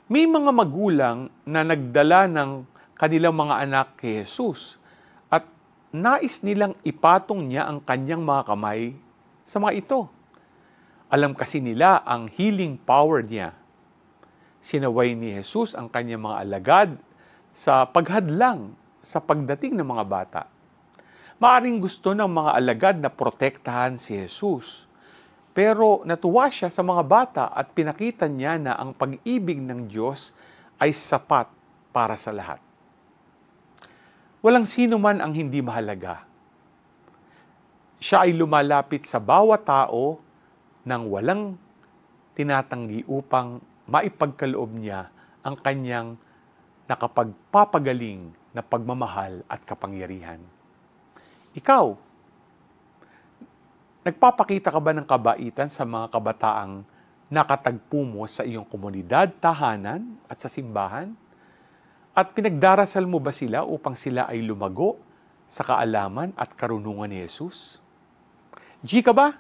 May mga magulang na nagdala ng kanilang mga anak kay Jesus at nais nilang ipatong niya ang kanyang mga kamay sa mga ito. Alam kasi nila ang healing power niya. Sinaway ni Jesus ang kanyang mga alagad sa paghadlang sa pagdating ng mga bata. Maaring gusto ng mga alagad na protektahan si Jesus. Pero natuwa siya sa mga bata at pinakita niya na ang pag-ibig ng Diyos ay sapat para sa lahat. Walang sino man ang hindi mahalaga. Siya ay lumalapit sa bawat tao nang walang tinatanggi upang maipagkaloob niya ang kanyang nakapagpapagaling na pagmamahal at kapangyarihan. Ikaw, nagpapakita ka ba ng kabaitan sa mga kabataang nakatagpo mo sa iyong komunidad, tahanan at sa simbahan? At pinagdarasal mo ba sila upang sila ay lumago sa kaalaman at karunungan ni Jesus? G ka ba?